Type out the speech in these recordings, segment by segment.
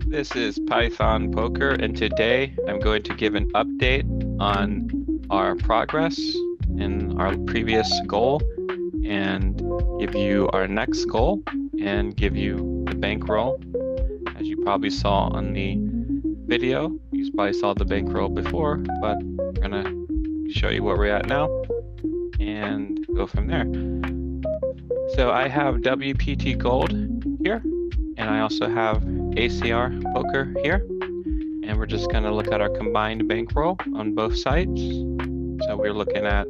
This is Python Poker, and today I'm going to give an update on our progress in our previous goal and give you our next goal and give you the bankroll. As you probably saw on the video, you probably saw the bankroll before, but we're gonna show you where we're at now and go from there. So I have WPT Gold here, and I also have ACR Poker here, and we're just going to look at our combined bankroll on both sites. So we're looking at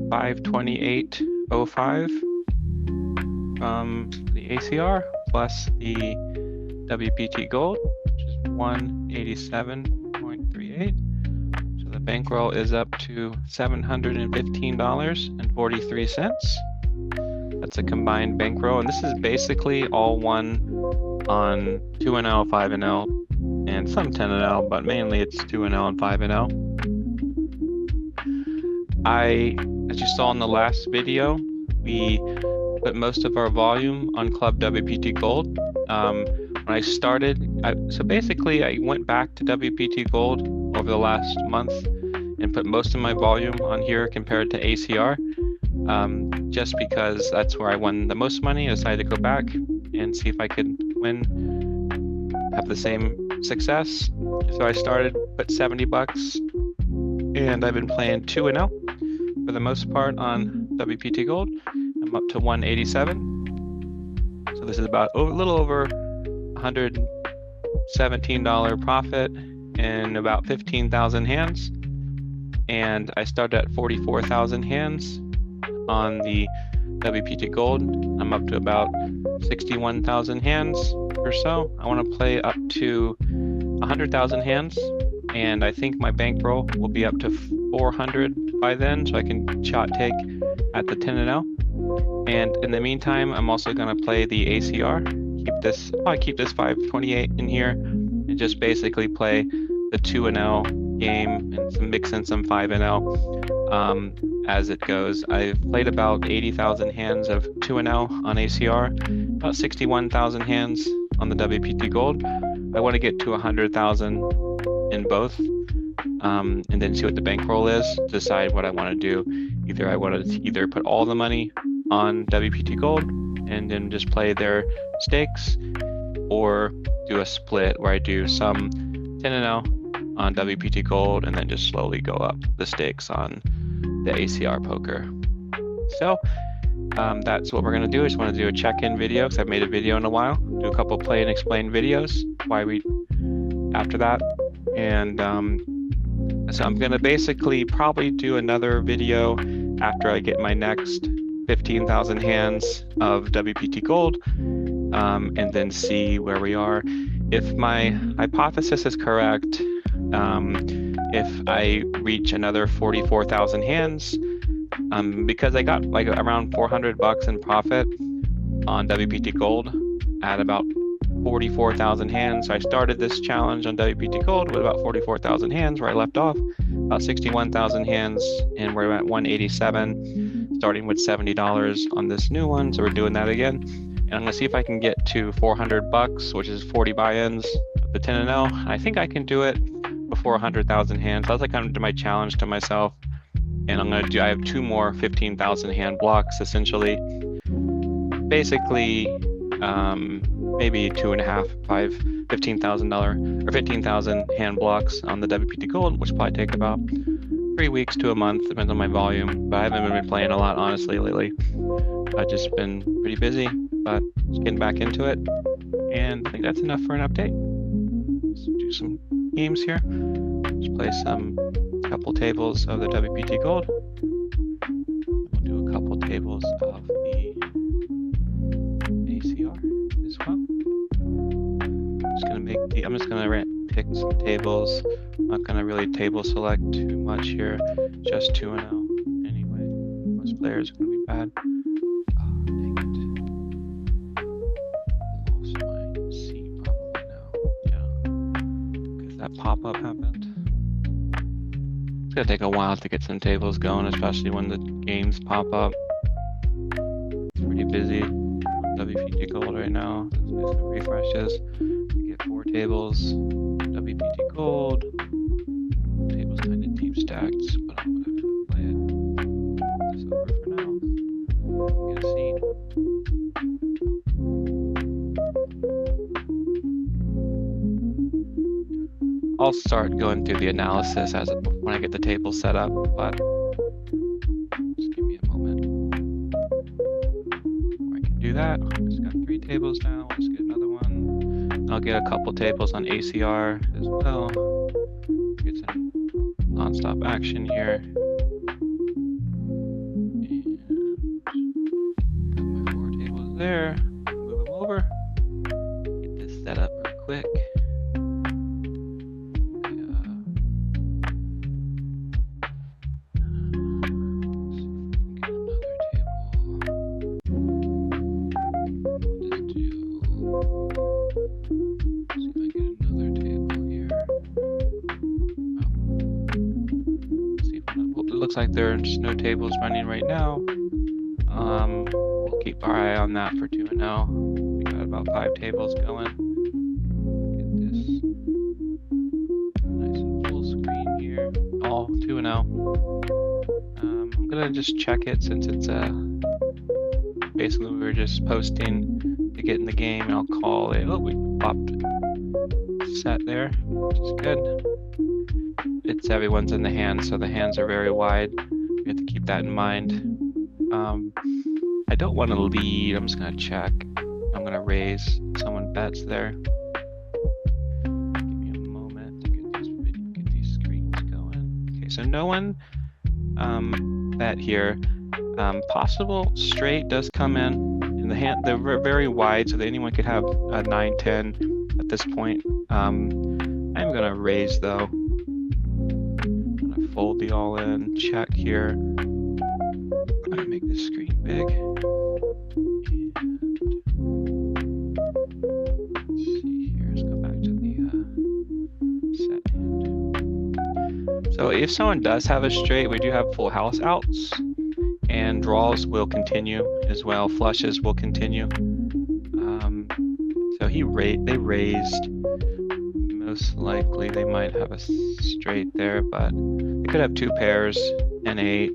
528.05 from the ACR plus the WPT Gold, which is 187.38. So the bankroll is up to $715.43. That's a combined bankroll, and this is basically all won on 2NL, 5NL, and some 10NL, but mainly it's 2NL and 5NL. As you saw in the last video, we put most of our volume on Club WPT Gold. When I started, so basically I went back to WPT Gold over the last month and put most of my volume on here compared to ACR. Just because that's where I won the most money. I decided to go back and see if I could have the same success. So I started, put 70 bucks, and I've been playing 2NL for the most part on WPT Gold. I'm up to 187. So this is about a little over $117 profit in about 15,000 hands. And I started at 44,000 hands on the WPT Gold. I'm up to about 61,000 hands or so. I want to play up to 100,000 hands, and I think my bankroll will be up to 400 by then, so I can shot take at the 10NL. And in the meantime, I'm also going to play the ACR. Keep this 528 in here, and just basically play the 2NL game and mix in some 5NL. As it goes. I've played about 80,000 hands of 2NL on ACR, about 61,000 hands on the WPT Gold. I want to get to 100,000 in both, and then see what the bankroll is, decide what I want to do. Either I want to put all the money on WPT Gold and then just play their stakes, or do a split where I do some 10NL on WPT Gold and then just slowly go up the stakes on the ACR poker. So that's what we're going to do. I just want to do a check-in video because I've made a video in a while. Do a couple play and explain videos after that. And so I'm going to basically probably do another video after I get my next 15,000 hands of WPT Gold, and then see where we are. If my hypothesis is correct, if I reach another 44,000 hands, because I got like around 400 bucks in profit on WPT Gold at about 44,000 hands. So I started this challenge on WPT Gold with about 44,000 hands, where I left off, about 61,000 hands, and we're at 187, starting with $70 on this new one. So we're doing that again. And I'm gonna see if I can get to 400 bucks, which is 40 buy-ins of the 10NL. I think I can do it before 100,000 hands. That's like kind of my challenge to myself. And I have two more 15,000 hand blocks, essentially. Basically, maybe $15,000 or 15,000 hand blocks on the WPT Gold, which will probably take about 3 weeks to a month, depends on my volume. But I haven't been playing a lot, honestly, lately. I've just been pretty busy, but just getting back into it. And I think that's enough for an update. Let's do some games here. Just play couple tables of the WPT Gold. We'll do a couple tables of the ACR as well. I'm just gonna pick some tables. I'm not gonna really table select too much here. Just 2NL anyway. Most players are gonna be bad. Oh, dang it. Lost my seat probably now. Yeah. Because that pop-up happened. It's gonna take a while to get some tables going, especially when the games pop up. It's pretty busy on WPT Gold right now. Let's do some refreshes. We get 4 tables, WPT Gold. Table's kind of deep stacked, but I'm gonna play it. Put this over for now. Get a seed. I'll start going through the analysis when I get the table set up, but just give me a moment. I can do that. Just got 3 tables now. Let's get another one. I'll get a couple tables on ACR as well. Get some non-stop action here. And got my 4 tables there. Move them over. Get this set up real quick. Looks like there's no tables running right now. We'll keep our eye on that for 2-0. We got about 5 tables going. Get this nice and full screen here. All 2-0. I'm gonna just check it since it's basically we were just posting to get in the game, and I'll call it. Oh, we popped set there, which is good. It's everyone's in the hands, so the hands are very wide. We have to keep that in mind. I don't want to lead. I'm just gonna check. I'm gonna raise. Someone bets there. Give me a moment to get these screens going. Okay, so no one bet here. Possible straight does come in the hand. They're very wide, so that anyone could have a 9-10 at this point. I'm gonna raise though. Fold the all in, check here. I'm gonna make this screen big. And let's see here, let's go back to the set hand. So if someone does have a straight, we do have full house outs, and draws will continue as well. Flushes will continue. So they raised. Most likely they might have a straight there, but they could have 2 pairs and 8.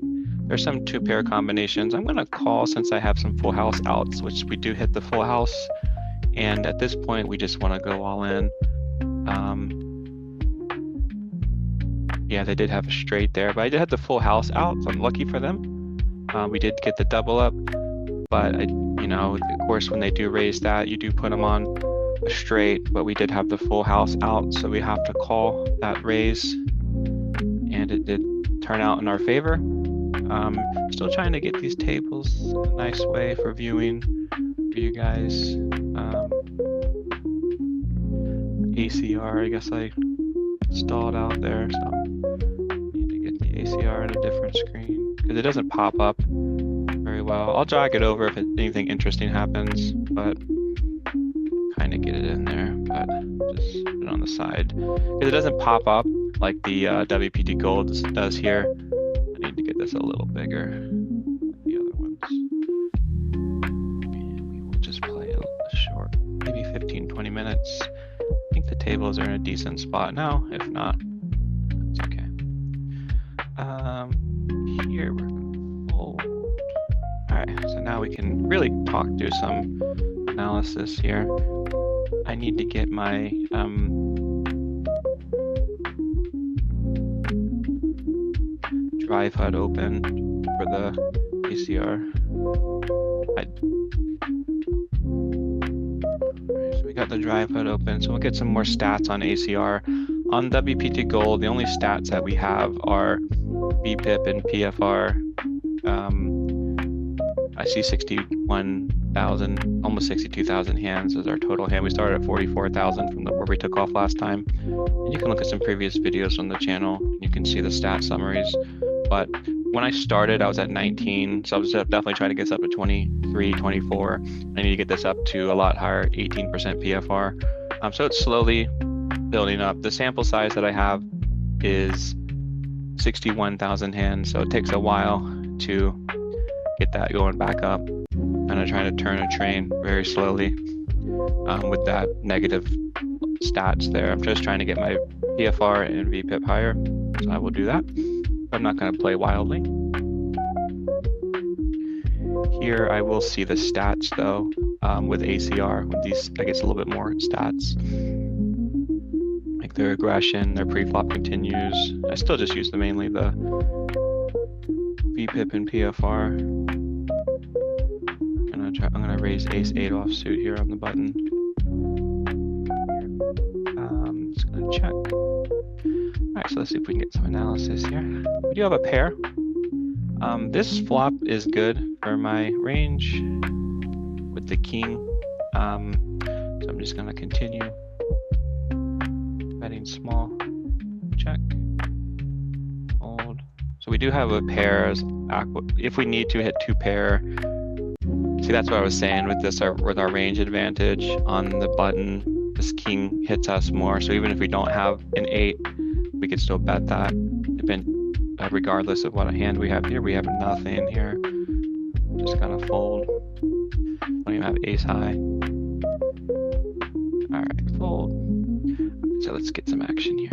There's some 2-pair combinations. I'm gonna call since I have some full house outs, which we do hit the full house. And at this point, we just wanna go all in. Yeah, they did have a straight there, but I did have the full house out, so I'm lucky for them. We did get the double up, but of course, when they do raise that, you do put them on a straight, but we did have the full house out, so we have to call that raise, and it did turn out in our favor. Still trying to get these tables in a nice way for viewing for you guys. ACR, I guess I stalled out there, so I need to get the ACR in a different screen because it doesn't pop up very well. I'll drag it over if anything interesting happens, but kind of get it in there, but just put it on the side because it doesn't pop up like the WPT Gold does here. I need to get this a little bigger than the other ones, and we will just play a short, maybe 15-20 minutes. I think the tables are in a decent spot now. If not, it's okay. Here we're gonna fold. All right, so now we can really do some analysis here. I need to get my drive HUD open for the ACR. So we got the drive HUD open, so we'll get some more stats on ACR. On WPT Gold, the only stats that we have are BPIP and PFR. I see 61,000, almost 62,000 hands as our total hand. We started at 44,000 from where we took off last time. And you can look at some previous videos on the channel. You can see the stat summaries. But when I started, I was at 19, so I was definitely trying to get this up to 23, 24. I need to get this up to a lot higher, 18% PFR. So it's slowly building up. The sample size that I have is 61,000 hands, so it takes a while to get that going back up. And I'm trying to turn a train very slowly with that negative stats there. I'm just trying to get my PFR and VPIP higher, so I will do that. I'm not going to play wildly. Here I will see the stats though, with ACR. With these, I guess a little bit more stats, like their aggression, their pre-flop continues. I still just use mainly the VPIP and PFR. I'm gonna raise ace-8 offsuit here on the button. Just gonna check. All right, so let's see if we can get some analysis here. We do have a pair. This flop is good for my range with the king. So I'm just gonna continue betting small. Check. Fold. So we do have a pair. If we need to hit 2 pair. See, that's what I was saying with this, with our range advantage on the button. This king hits us more. So even if we don't have an 8, we could still bet that. Regardless of what hand we have here, we have nothing here. Just gonna fold. Don't even have ace high. All right, fold. So let's get some action here.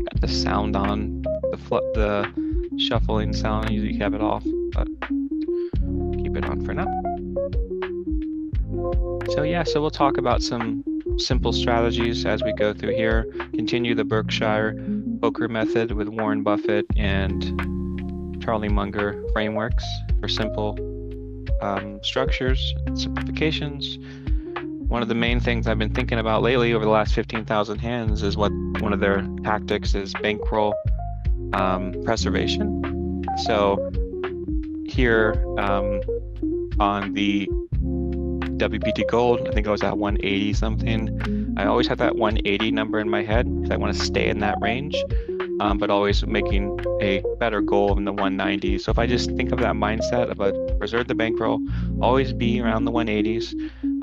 Got the sound on, the shuffling sound. I usually have it off, but keep it on for now. So yeah, so we'll talk about some simple strategies as we go through here. Continue the Berkshire poker method with Warren Buffett and Charlie Munger frameworks for simple structures and simplifications. One of the main things I've been thinking about lately over the last 15,000 hands is one of their tactics is bankroll preservation. So here on the WPT Gold, I think I was at 180 something. I always have that 180 number in my head because I want to stay in that range, but always making a better goal in the 190. So if I just think of that mindset of preserve the bankroll, always be around the 180s.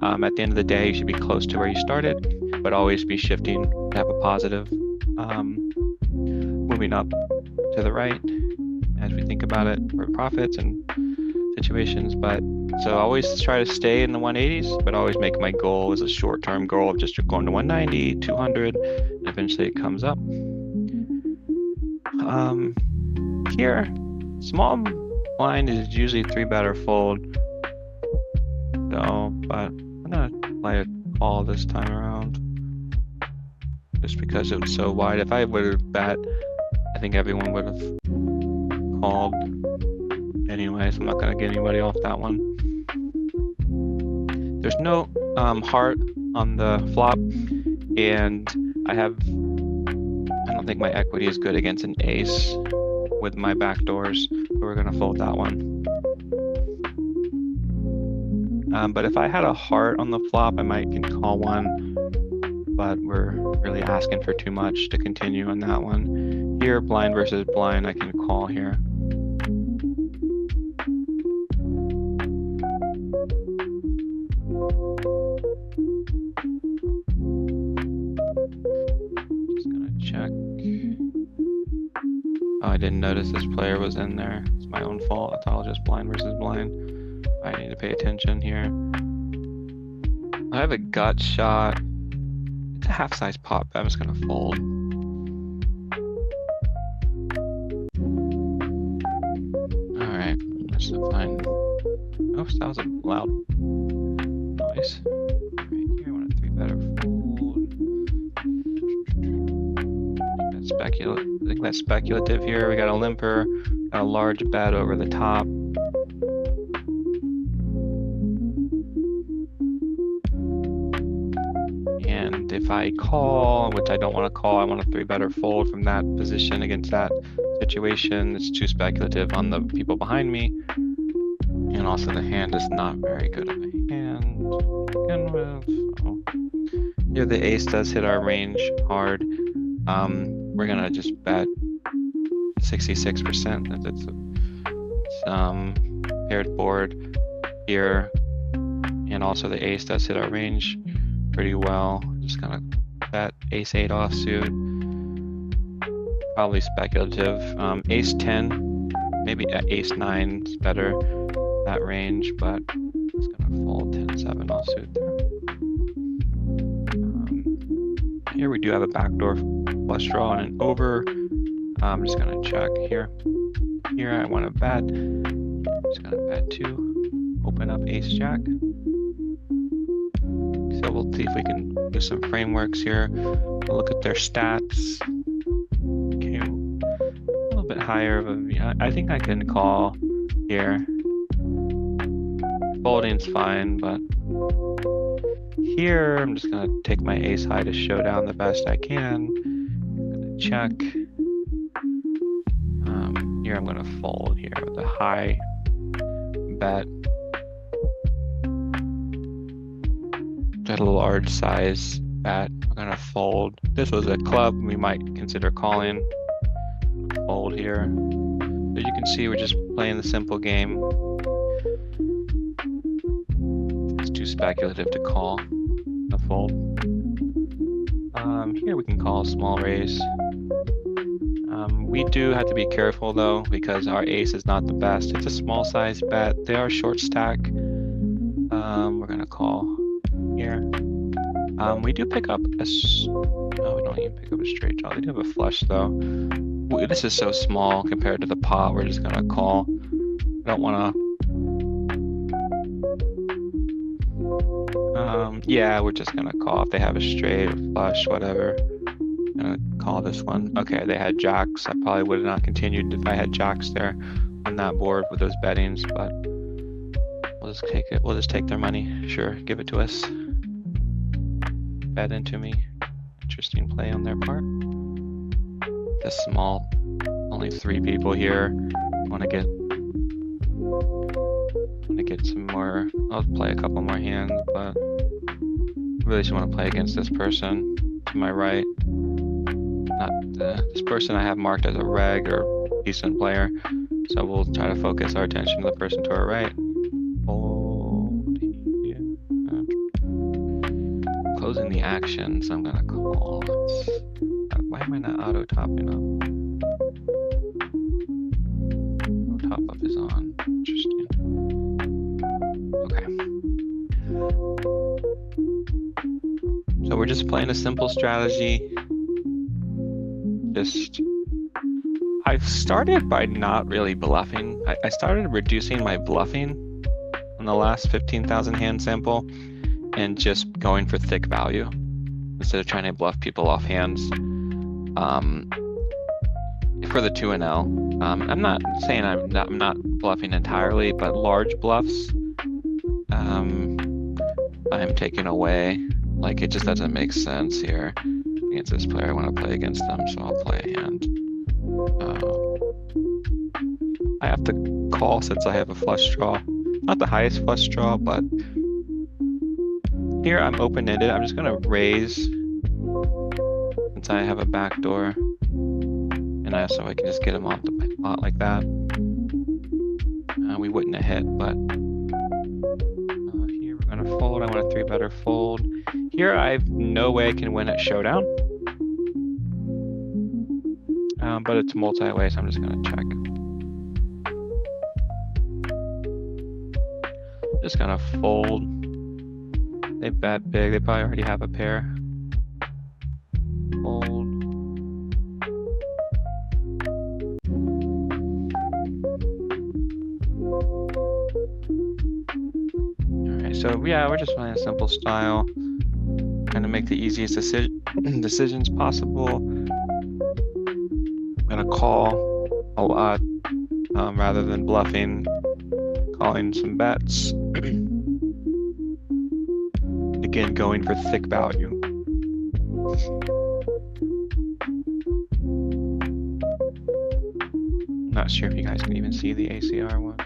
At the end of the day, you should be close to where you started, but always be shifting to have a positive, moving up to the right as we think about it for profits and situations. But so always try to stay in the 180s, but always make my goal as a short-term goal of just going to 190, 200, and eventually it comes up. Here, small blind is usually 3-bet or fold. So, but I'm gonna play a call this time around, just because it was so wide. If I would have bet, I think everyone would have called. Anyway, so I'm not gonna get anybody off that one. There's no heart on the flop, and I don't think my equity is good against an ace with my backdoors, so we're gonna fold that one. But if I had a heart on the flop, I might can call one, but we're really asking for too much to continue on that one. Here, blind versus blind, I can call here. I didn't notice this player was in there. It's my own fault. I thought I was just blind versus blind. I need to pay attention here. I have a gut shot. It's a half-size pot, but I'm just gonna fold. All right, that's fine. Oops, that was a loud noise. Right here, I want a 3-bet or fold. I think that's speculative here. We got a limper, got a large bet over the top. And if I call, which I don't want to call, I want a 3-bet or fold from that position against that situation. It's too speculative on the people behind me. And also the hand is not very good of a hand to begin with. Oh. Here the ace does hit our range hard. We're gonna just bet 66% if it's paired board here, and also the ace does hit our range pretty well. Just gonna bet ace-8 offsuit, probably speculative. Ace-10, maybe ace-9 is better that range, but just gonna gonna fold 10-7 offsuit there. Here we do have a backdoor flush draw and an over. I'm just gonna check here. Here I want to bet. Just gonna bet 2. Open up ace jack. So we'll see if we can do some frameworks here. We'll look at their stats. Okay, a little bit higher of a. I think I can call here. Folding's fine, but here I'm just gonna take my ace high to show down the best I can. I'm gonna check. Here I'm gonna fold here with a high bet. Got a large size bet. We're gonna fold. This was a club. We might consider calling. Fold here. So you can see we're just playing the simple game. It's too speculative to call. A fold. Here we can call a small raise. We do have to be careful though because our ace is not the best. It's a small size bet. They are short stack. We're gonna call here. We do pick up a. No, we don't even pick up a straight draw. They do have a flush though. This is so small compared to the pot. We're just gonna call. I don't want to. Yeah, we're just gonna call if they have a straight or flush, whatever. Gonna call this one. Okay, they had jacks. I probably would have not continued if I had jacks there on that board with those bettings, but we'll just take it. We'll just take their money. Sure, give it to us. Bet into me. Interesting play on their part. This small, only 3 people here. Want to get some more. I'll play a couple more hands, but I really just want to play against this person to my right. This person I have marked as a reg or decent player, so we'll try to focus our attention to the person to our right. Fold. Yeah. Closing the action, so I'm gonna call. Why am I not auto topping up? Auto top up is on. Interesting. Okay. So we're just playing a simple strategy. I've started by not really bluffing. I started reducing my bluffing on the last 15,000 hand sample and just going for thick value instead of trying to bluff people off hands. For the 2 and L, I'm not saying I'm not bluffing entirely, but large bluffs, I'm taking away. Like it just doesn't make sense here. Against this player, I want to play against them, so I'll play a hand. I have to call since I have a flush draw. Not the highest flush draw, but here I'm open-ended. I'm just gonna raise since I have a backdoor, and so I can just get him off the pot like that. We wouldn't have hit, but here we're gonna fold. I want a 3-better fold. Here I have no way I can win at showdown. But it's multi-way, so I'm just gonna check. Just gonna fold. They bet big, they probably already have a pair. Fold. Alright, so yeah, we're just playing a simple style. Trying to make the easiest decisions possible. I'm gonna call a lot rather than bluffing, calling some bets. Again, going for thick value. Not sure if you guys can even see the ACR one.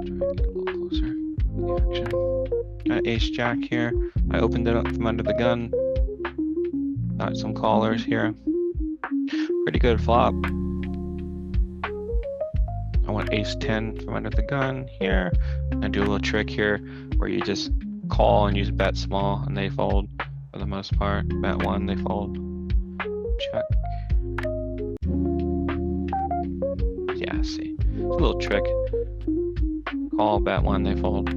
Try to get a little closer to the action. Got ace jack here. I opened it up from under the gun. Got some callers here. Pretty good flop. I want ace 10 from under the gun here. I do a little trick here where you just call and use bet small and they fold for the most part. Bet 1, they fold. Check. Yeah, see. It's a little trick. call, bet one, they fold.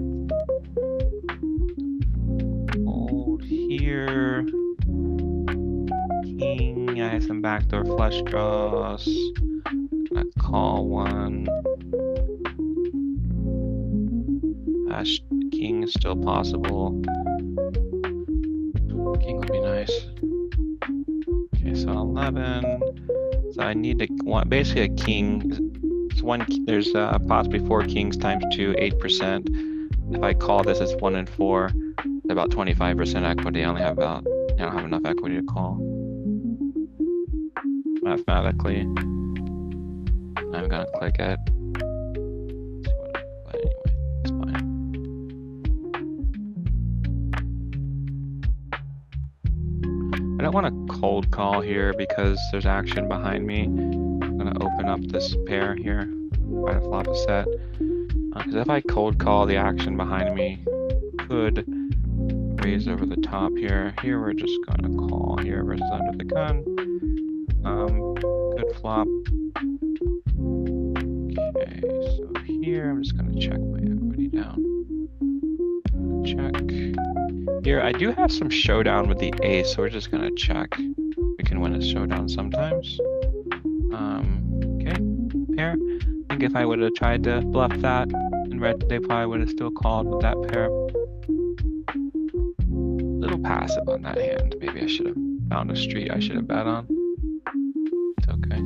Fold here. King, I have some backdoor flush draws. Gonna call one. King is still possible. King would be nice. Okay, so 11. So I need to want basically a king. There's possibly 4 kings times 2, 8%. If I call this, it's 1 and 4. About 25% equity. I only have I don't have enough equity to call. Mathematically, I'm gonna click it. But anyway, it's fine. I don't want to cold call here because there's action behind me. I'm gonna open up this pair here, try to flop a set. Because if I cold call, the action behind me could raise over the top here. Here we're just gonna call here versus under the gun. Good flop. Okay, so here I'm just gonna check my equity down. Check. Here I do have some showdown with the ace, so we're just gonna check. We can win a showdown sometimes. Okay, pair. I think if I would have tried to bluff that in red, they probably would have still called with that pair. Little passive on that hand. Maybe I should have found a street I should have bet on. It's okay.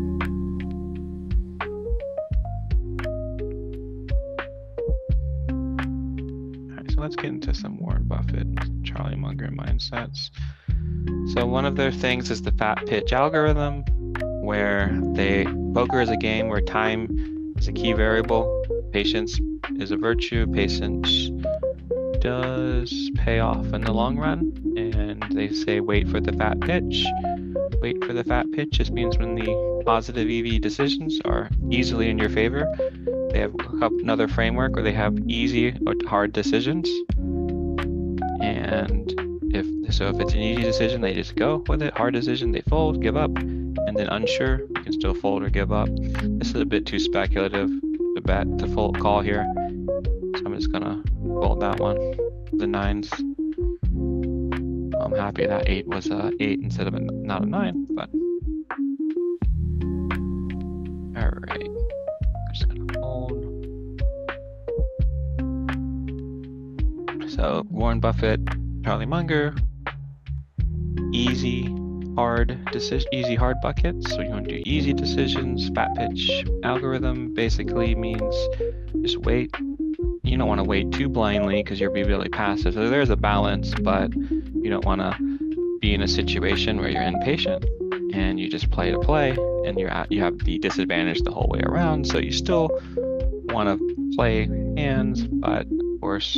Alright, so let's get into some Warren Buffett, Charlie Munger mindsets. So one of their things is the fat pitch algorithm, where poker is a game where time is a key variable, patience is a virtue, patience does pay off in the long run, and they say wait for the fat pitch. Wait for the fat pitch just means when the positive EV decisions are easily in your favor. They have another framework where they have easy or hard decisions, and if it's an easy decision, they just go with it. Hard decision, they fold, give up, and then unsure, you can still fold or give up. This is a bit too speculative to bet to fold call here, so I'm just gonna fold that one. The 9s. I'm happy that 8 was a 8 instead of not a 9, but all right. I'm just gonna fold. So Warren Buffett, Charlie Munger, easy hard buckets. So you want to do easy decisions. Fat pitch algorithm basically means just wait. You don't want to wait too blindly because you'll be really passive. So there's a balance, but you don't want to be in a situation where you're impatient and you just play to play, and you have the disadvantage the whole way around. So you still want to play hands, but of course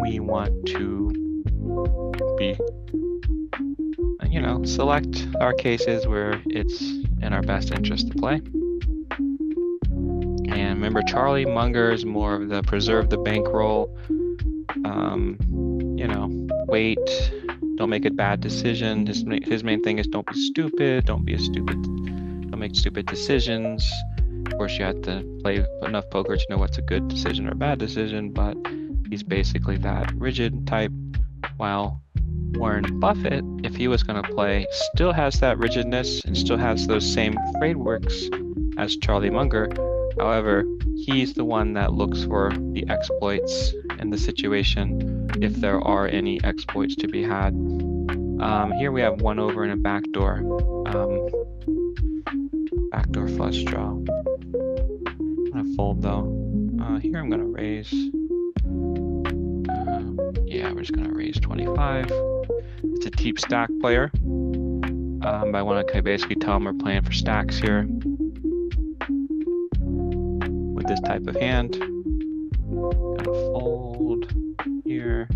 we want to be, select our cases where it's in our best interest to play. And remember, Charlie Munger is more of the preserve the bankroll, wait, don't make a bad decision. His main thing is don't be stupid, don't make stupid decisions. Of course, you have to play enough poker to know what's a good decision or a bad decision, but he's basically that rigid type, while Warren Buffett, if he was going to play, still has that rigidness and still has those same frameworks as Charlie Munger. However, he's the one that looks for the exploits in the situation, if there are any exploits to be had. Here we have 1 over and a backdoor flush draw. I'm gonna fold though. Here I'm gonna raise. Yeah, we're just gonna raise 25. It's a deep stack player. I want to basically tell him we're playing for stacks here. This type of hand. Gonna fold here.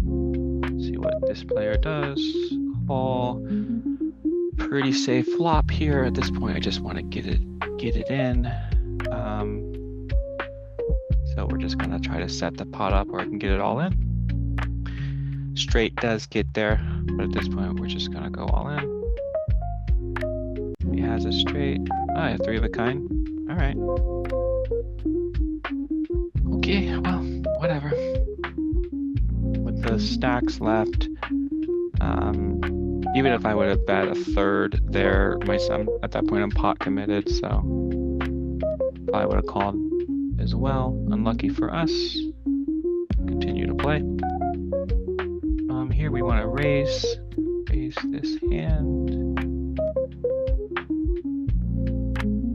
See what this player does. Call. Pretty safe flop here. At this point, I just want to get it in. So we're just gonna try to set the pot up where I can get it all in. Straight does get there, but at this point, we're just gonna go all in. He has a straight. Oh, yeah, 3 of a kind. All right. Okay, well, whatever. With the stacks left, even if I would have bet a third there, at that point I'm pot committed, so probably would have called as well. Unlucky for us. Continue to play. Here we want to raise this hand.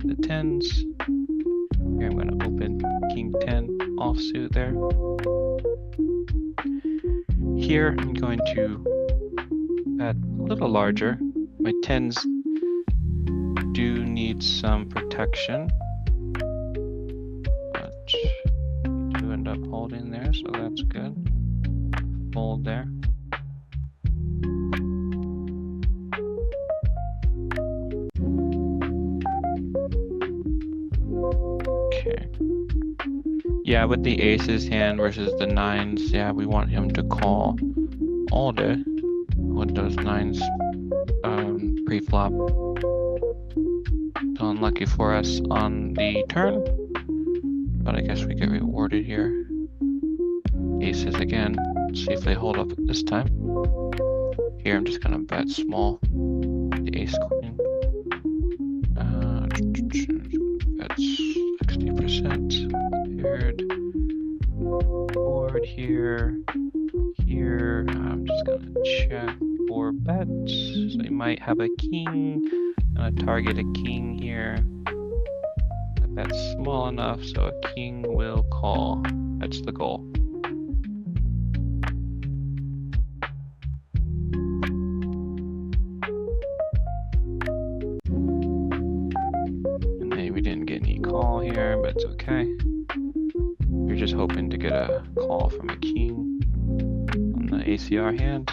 The tens. Here I'm going to open King 10 offsuit there. Here I'm going to bet a little larger. My tens do need some protection, but we do end up holding there, so that's good. Fold there. Okay. Yeah, with the aces hand versus the nines, yeah, we want him to call all day with those nines pre-flop. So unlucky for us on the turn, but I guess we get rewarded here. Aces again. Let's see if they hold up this time. Here I'm just gonna bet small. The ace queen. Bet 60%. Paired board here. Here I'm just gonna check for bets. So you might have a king. I'm gonna target a king here. The bet's small enough so a king will call. That's the goal. Here, but it's okay. You're just hoping to get a call from a king on the ACR hand.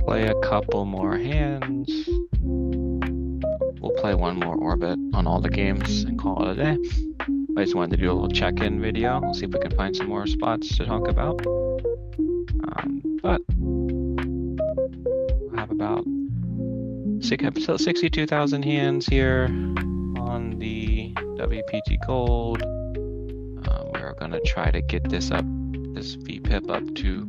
Play a couple more hands. We'll play one more orbit on all the games and call it a day. I just wanted to do a little check-in video. We'll see if we can find some more spots to talk about. But we'll have about 62,000 hands here on the WPT Gold. We're going to try to get this VPIP up to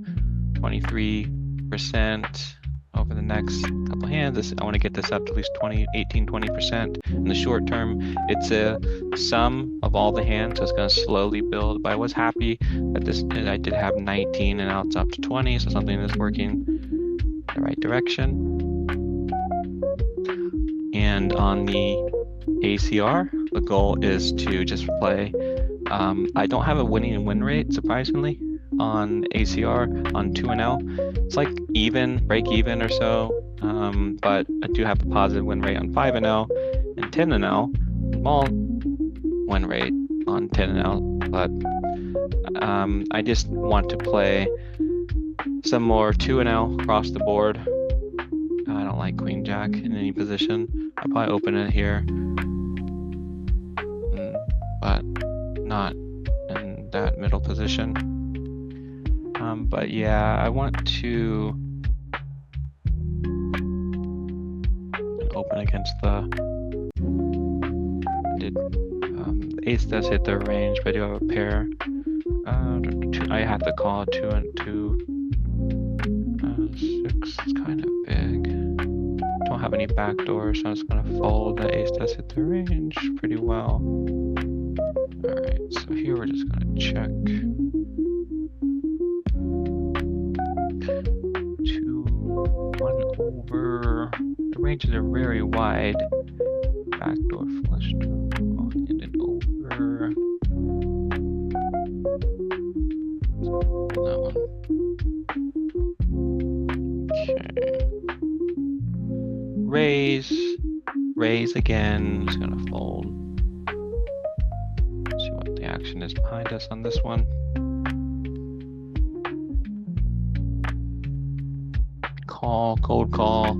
23% over the next couple hands. I want to get this up to at least 20% in the short term. It's a sum of all the hands, so it's going to slowly build. But I was happy that I did have 19 and now it's up to 20, so something is working the right direction. And on the ACR, the goal is to just play. I don't have a winning win rate, surprisingly, on ACR on 2 and L. It's like break even or so, but I do have a positive win rate on 5 and L and 10 and L. Small win rate on 10 and L, but I just want to play some more 2 and L across the board. I don't like Queen Jack in any position. I'll probably open it here, but not in that middle position. But yeah, I want to open against the ace does hit the range, but I do have a pair. I have to call 2 and 2. 6 is kind of big. Don't have any backdoors, so I'm just gonna fold. The ace does hit the range pretty well. Alright, so here we're just gonna check. 1 over. The ranges are very wide. Backdoor flush draw and an over. That one. Okay. Raise again. Just gonna fold. See what the action is behind us on this one. Call, cold call,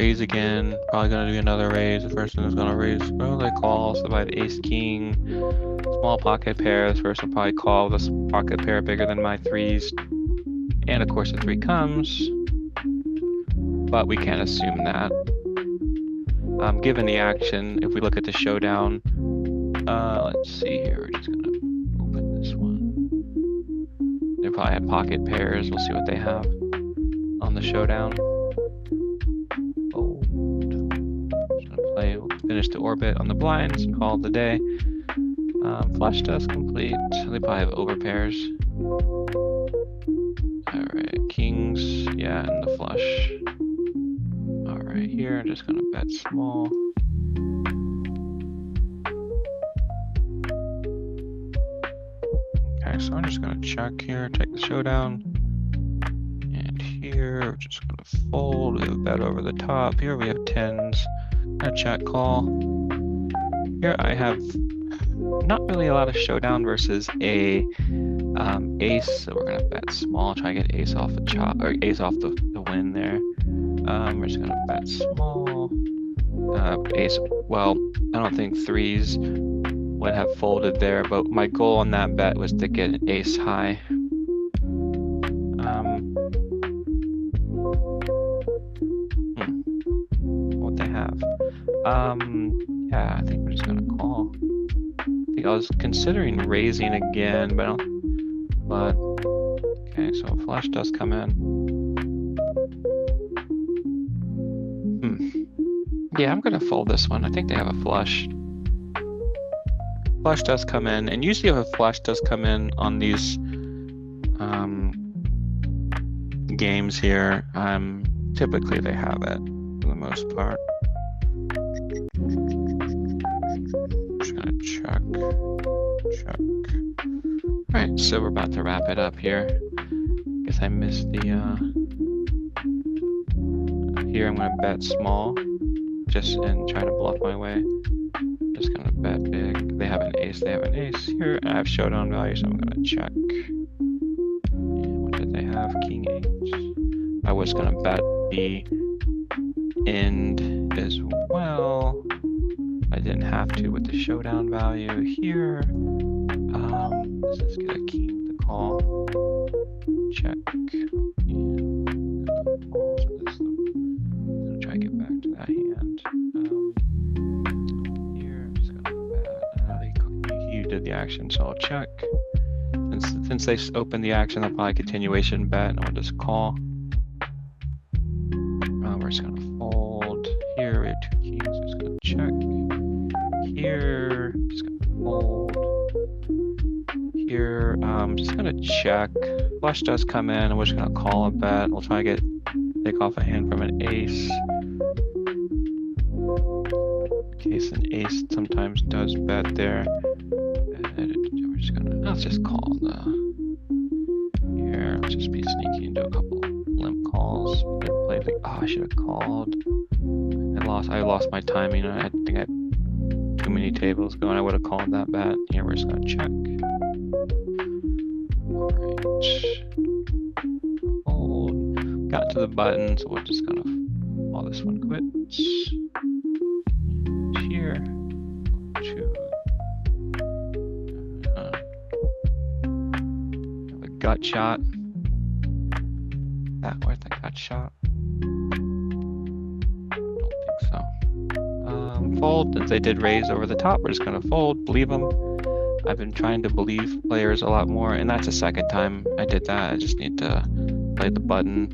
Raise again, probably gonna do another raise. The person is gonna raise, well, they call, so by the ace king, small pocket pair, this person will probably call this pocket pair bigger than my threes. And of course the three comes, but we can't assume that. Given the action, if we look at the showdown, let's see here, we're just gonna open this one. They probably have pocket pairs, we'll see what they have on the showdown. We'll finish the orbit on the blinds and call it the day. Flush does complete. They probably have overpairs. Alright, kings, yeah, and the flush. Alright, here I'm just gonna bet small. Okay, so I'm just gonna check here, take the showdown. And here we're just gonna fold. We have a bet over the top. Here we have tens. A check call. Here I have not really a lot of showdown versus a ace, so we're gonna bet small, try to get ace off the chop or ace off the win there. We're just gonna bet small. Ace. Well, I don't think threes would have folded there, but my goal on that bet was to get an ace high. What they have? Yeah, I think we're just gonna call. I think I was considering raising again, but okay, so flush does come in. Yeah, I'm gonna fold this one. I think they have a flush. Flush does come in, and usually if a flush does come in on these games here, typically they have it for the most part. Just gonna check. All right, so we're about to wrap it up here. Guess I missed the. Here I'm gonna bet small, just and try to bluff my way. Just gonna bet big. They have an ace. They have an ace here. I have showdown value, so I'm gonna check. And what did they have? King eight. I was gonna bet the end as well. I didn't have to with the showdown value here. Let's just get a king to call. Check. And I'm gonna try to get back to that hand. Here, I'm just gonna bet. He did the action, so I'll check. Since they opened the action, I'll probably continuation bet, and I'll just call. We're just gonna fold. Here we have two kings. I'm just gonna check. Here, just gonna fold. Here, just gonna check. Flush does come in, and we're just gonna call a bet. We'll try to take off a hand from an ace. In case an ace sometimes does bet there. We're just gonna, let's just call the. Here, let's just be sneaky and do a couple limp calls. Didn't play the, I should have called. I lost my timing. I think I had too many tables going. I would have called that bet. Here, we're just gonna check. Alright. Fold. Got to the button, so we're just gonna call this one quits. Here. Two. A gut shot. That worth a gut shot? Don't think so. Fold. Since they did raise over the top, we're just gonna fold. Believe them. I've been trying to believe players a lot more, and that's the second time I did that. I just need to play the button.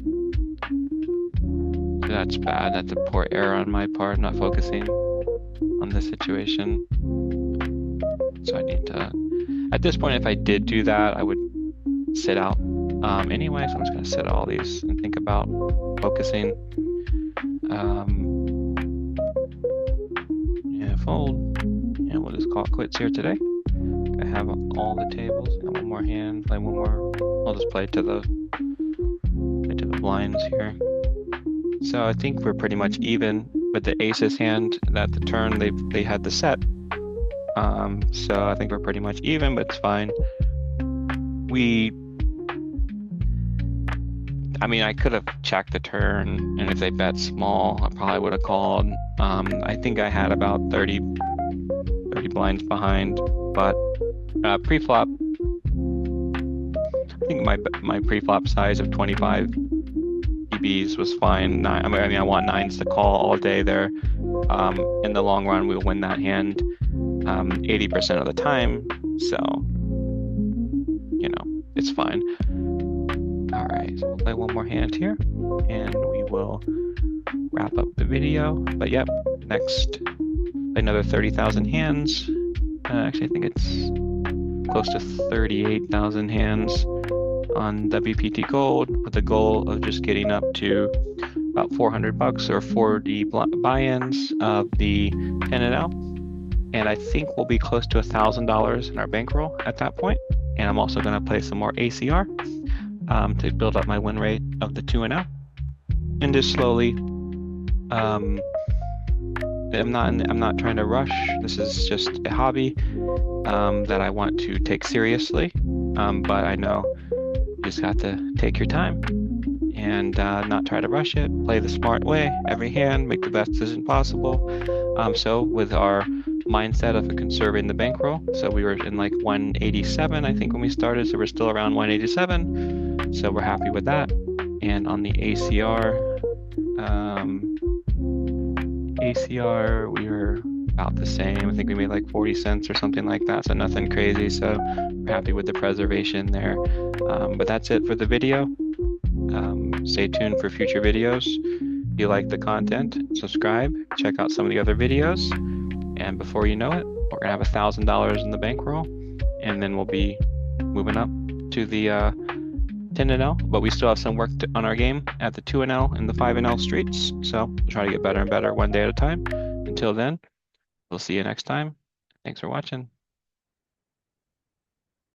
That's bad. That's a poor error on my part, not focusing on the situation. So I need to, at this point, if I did do that, I would sit out anyway, so I'm just gonna sit all these and think about focusing. Yeah, fold. And we'll just call it quits here today. I have all the tables. Got one more hand, play one more. I'll just play to the blinds here. So I think we're pretty much even with the aces hand. At the turn they had the set. So I think we're pretty much even, but it's fine. I mean, I could have checked the turn, and if they bet small, I probably would have called. I think I had about 30 blinds behind, but pre-flop, I think my pre-flop size of 25 EBs was fine. I mean, I want nines to call all day there. In the long run, we'll win that hand 80% of the time, so it's fine. All right, so we'll play one more hand here, and we will wrap up the video. But yep, next, another 30,000 hands. Actually, I think it's close to 38,000 hands on WPT Gold, with the goal of just getting up to about $400 or 40 buy-ins of the 10NL. And I think we'll be close to $1,000 in our bankroll at that point. And I'm also going to play some more ACR to build up my win rate of the 2NL. And just slowly, I'm not trying to rush. This is just a hobby that I want to take seriously. But I know you just got to take your time and not try to rush it. Play the smart way every hand, make the best decision possible. So with our mindset of conserving the bankroll, so we were in like 187, I think, when we started, so we're still around 187. So we're happy with that. And on the ACR, we were about the same. I think we made like 40 cents or something like that, so nothing crazy. So we're happy with the preservation there. But that's it for the video. Stay tuned for future videos. If you like the content, subscribe, check out some of the other videos. And before you know it, we're gonna have $1,000 in the bankroll, and then we'll be moving up to the 10NL. But we still have some work on our game at the 2NL and the 5NL streets. So we'll try to get better and better one day at a time. Until then, we'll see you next time. Thanks for watching.